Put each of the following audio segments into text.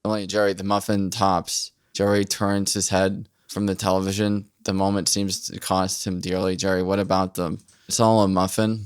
Elaine, Jerry, the muffin tops. Jerry turns his head from the television. The moment seems to cost him dearly. Jerry, what about them? It's all a muffin.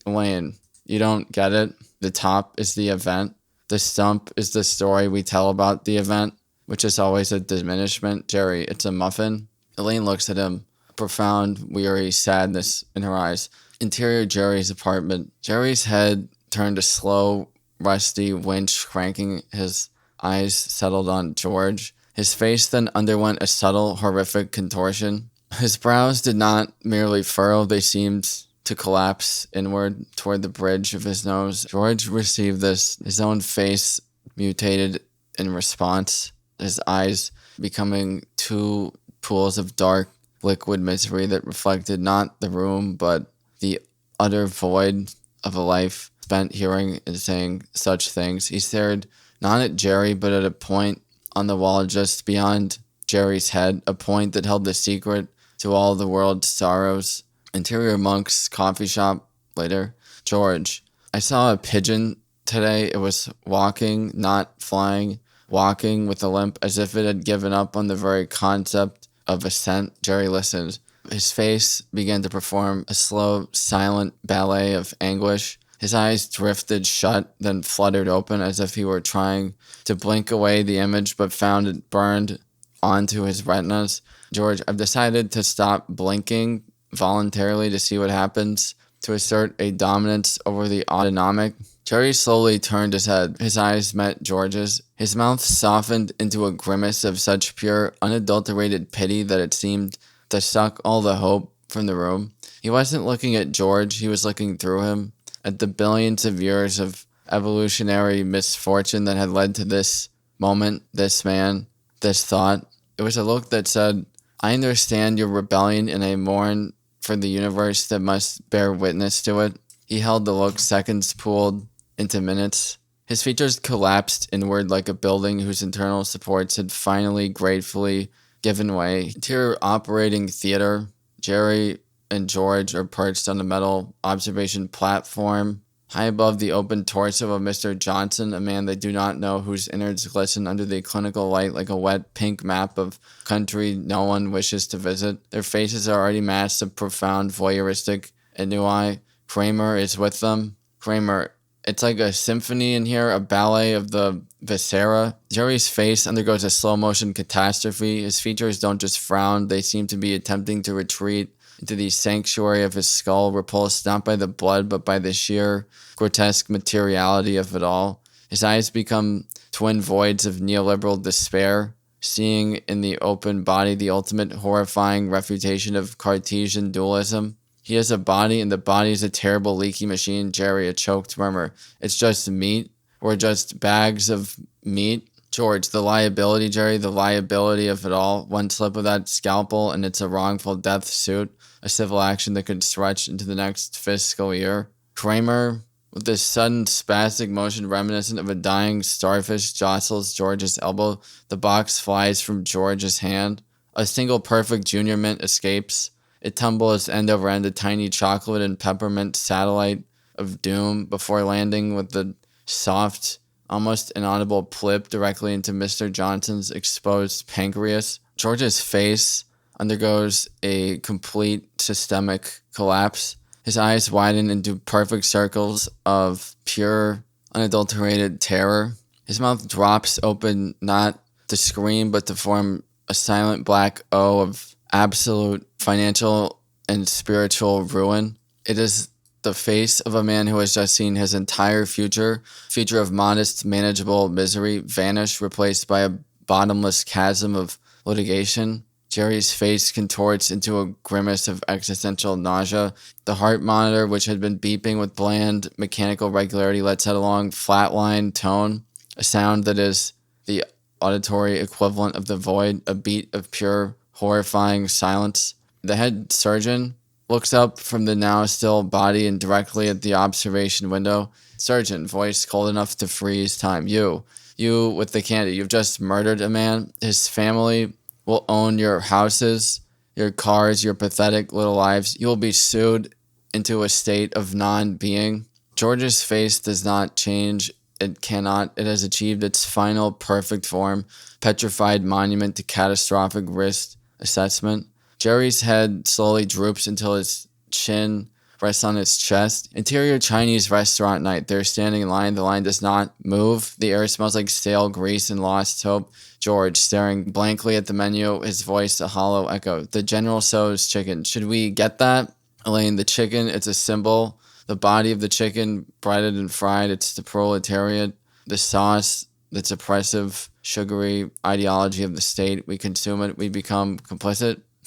Elaine, you don't get it. The top is the event. The stump is the story we tell about the event, which is always a diminishment. Jerry, it's a muffin. Elaine looks at him, a profound, weary sadness in her eyes. Interior Jerry's apartment. Jerry's head turned a slow, rusty winch, cranking. His eyes settled on George. His face then underwent a subtle, horrific contortion. His brows did not merely furrow, they seemed to collapse inward toward the bridge of his nose. George received this, his own face mutated in response, his eyes becoming two pools of dark, liquid misery that reflected not the room, but the utter void of a life spent hearing and saying such things. He stared not at Jerry, but at a point on the wall just beyond Jerry's head, a point that held the secret to all the world's sorrows. Interior Monk's coffee shop later. George, I saw a pigeon today. It was walking, not flying, walking with a limp as if it had given up on the very concept of ascent. Jerry listened. His face began to perform a slow, silent ballet of anguish. His eyes drifted shut, then fluttered open as if he were trying to blink away the image, but found it burned onto his retinas. George, I've decided to stop blinking voluntarily to see what happens, to assert a dominance over the autonomic. Jerry slowly turned his head. His eyes met George's. His mouth softened into a grimace of such pure, unadulterated pity that it seemed to suck all the hope from the room. He wasn't looking at George, he was looking through him, at the billions of years of evolutionary misfortune that had led to this moment, this man, this thought. It was a look that said, I understand your rebellion and I mourn for the universe that must bear witness to it. He held the look, seconds pooled into minutes. His features collapsed inward like a building whose internal supports had finally gratefully given way. Interior operating theater. Jerry and George are perched on a metal observation platform high above the open torso of Mr. Johnson, a man they do not know, whose innards glisten under the clinical light like a wet pink map of country no one wishes to visit. Their faces are already masked of profound voyeuristic ennui. Kramer is with them. Kramer, it's like a symphony in here, a ballet of the viscera. Jerry's face undergoes a slow-motion catastrophe. His features don't just frown, they seem to be attempting to retreat into the sanctuary of his skull, repulsed not by the blood, but by the sheer, grotesque materiality of it all. His eyes become twin voids of neoliberal despair, seeing in the open body the ultimate horrifying refutation of Cartesian dualism. He has a body, and the body is a terrible leaky machine. Jerry, a choked murmur. It's just meat. We're just bags of meat. George, the liability, Jerry, the liability of it all. One slip of that scalpel, and it's a wrongful death suit, a civil action that could stretch into the next fiscal year. Kramer, with this sudden spastic motion reminiscent of a dying starfish, jostles George's elbow. The box flies from George's hand. A single perfect junior mint escapes. It tumbles end over end, a tiny chocolate and peppermint satellite of doom, before landing with the soft, almost inaudible plip directly into Mr. Johnson's exposed pancreas. George's face undergoes a complete systemic collapse. His eyes widen into perfect circles of pure, unadulterated terror. His mouth drops open not to scream, but to form a silent black O of absolute financial and spiritual ruin. It is the face of a man who has just seen his entire future of modest, manageable misery, vanish, replaced by a bottomless chasm of litigation. Jerry's face contorts into a grimace of existential nausea. The heart monitor, which had been beeping with bland, mechanical regularity, lets out a long, flatline tone, a sound that is the auditory equivalent of the void, a beat of pure, horrifying silence. The head surgeon looks up from the now still body and directly at the observation window. Surgeon, voice cold enough to freeze time. You with the candy, you've just murdered a man. His family will own your houses, your cars, your pathetic little lives. You will be sued into a state of non-being. George's face does not change It cannot. It has achieved its final perfect form, petrified monument to catastrophic risk assessment. Jerry's head slowly droops until his chin rests on his chest. Interior Chinese restaurant night. They're standing in line. The line does not move. The air smells like stale grease and lost hope. George, staring blankly at the menu, his voice a hollow echo. The General Tso's chicken. Should we get that? Elaine, the chicken, it's a symbol. The body of the chicken, breaded and fried, it's the proletariat. The sauce, that's oppressive, sugary ideology of the state. We consume it, we become complicit.